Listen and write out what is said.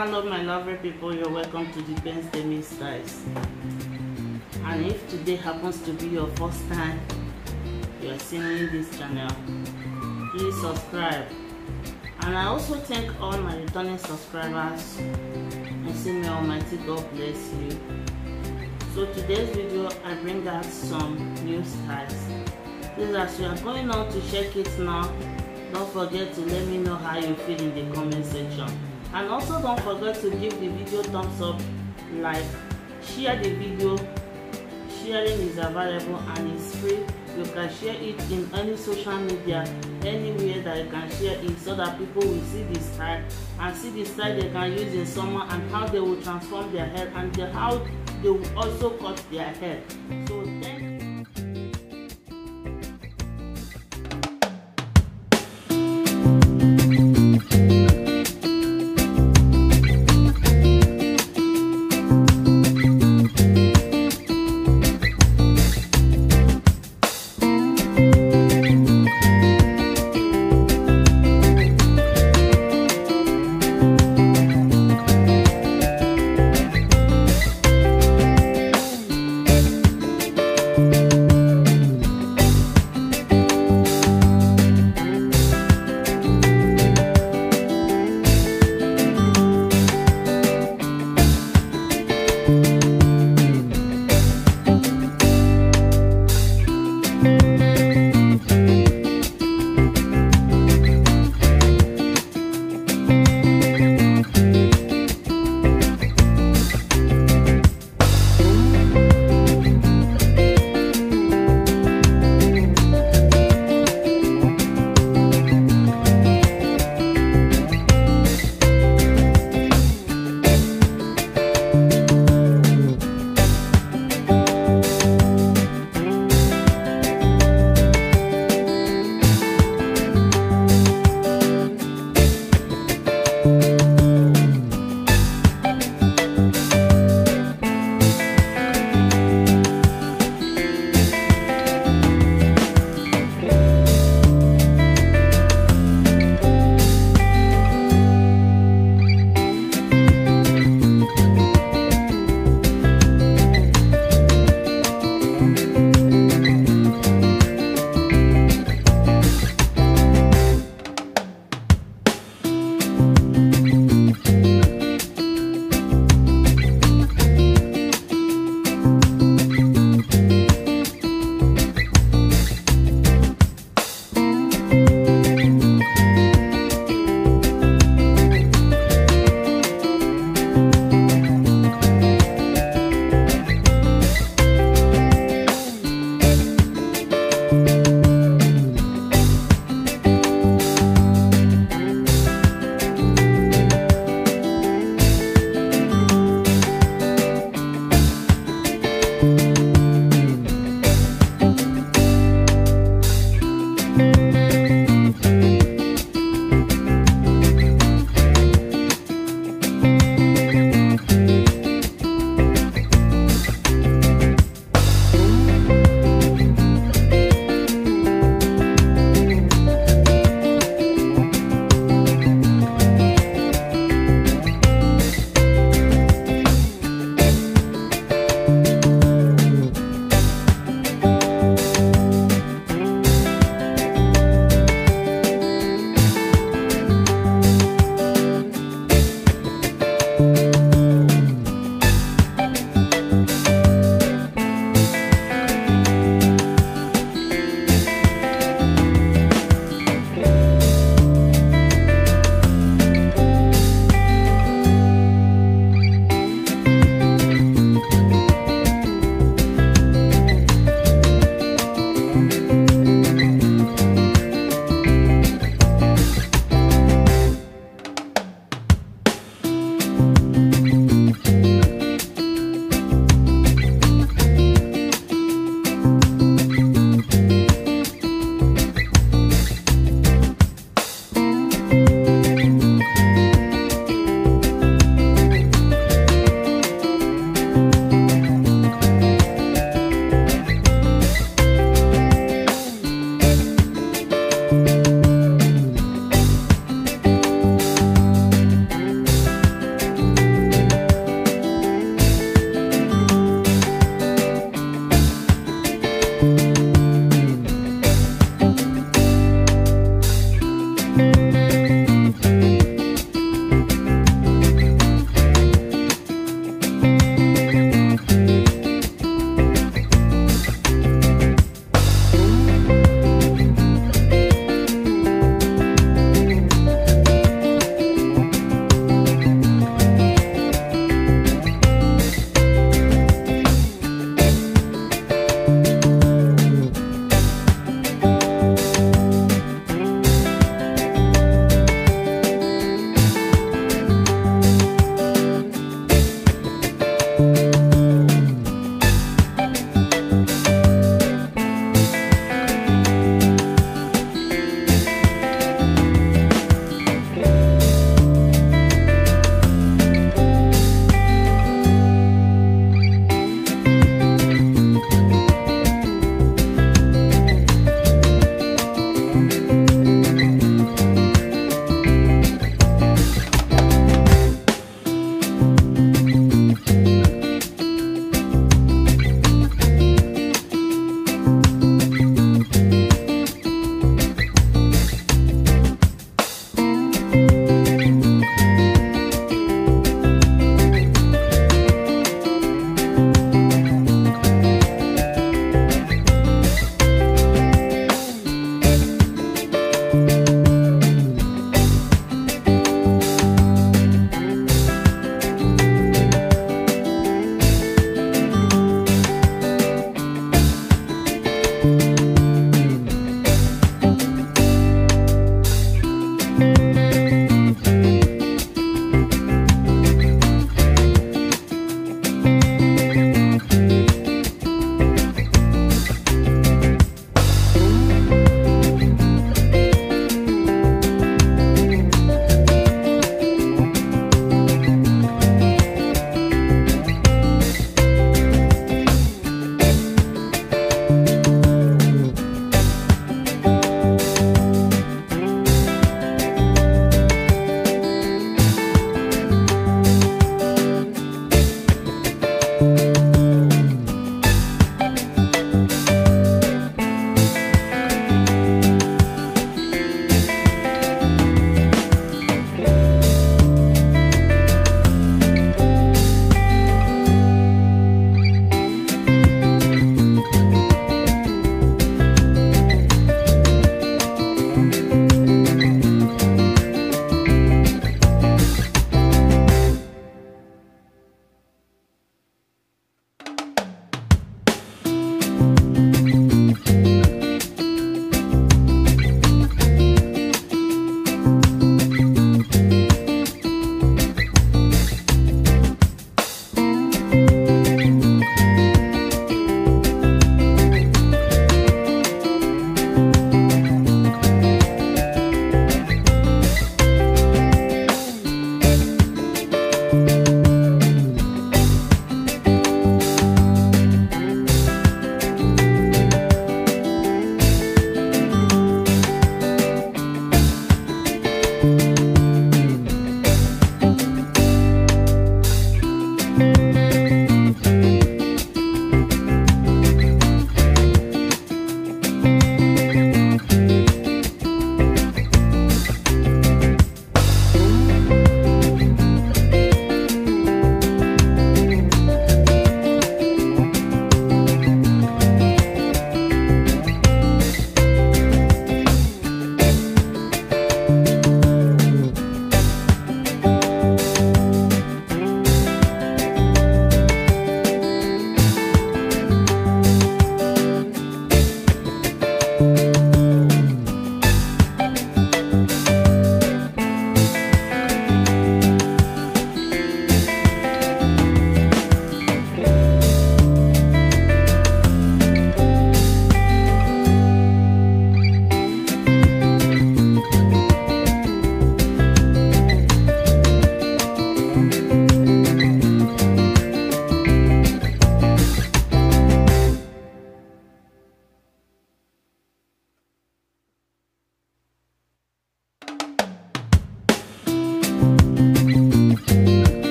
Hello my lovely people, you're welcome to the Ben's Styles. And if today happens to be your first time you are seeing this channel, please subscribe. And I also thank all my returning subscribers. I say may Almighty God bless you. So today's video I bring out some new styles. Please, as you are going on to check it now, don't forget to let me know how you feel in the comment section. And also don't forget to give the video thumbs up, like, share the video. Sharing is available and it's free. You can share it in any social media, anywhere that you can share it, so that people will see the style and see the style they can use in summer and how they will transform their hair and how they will also cut their hair. So thank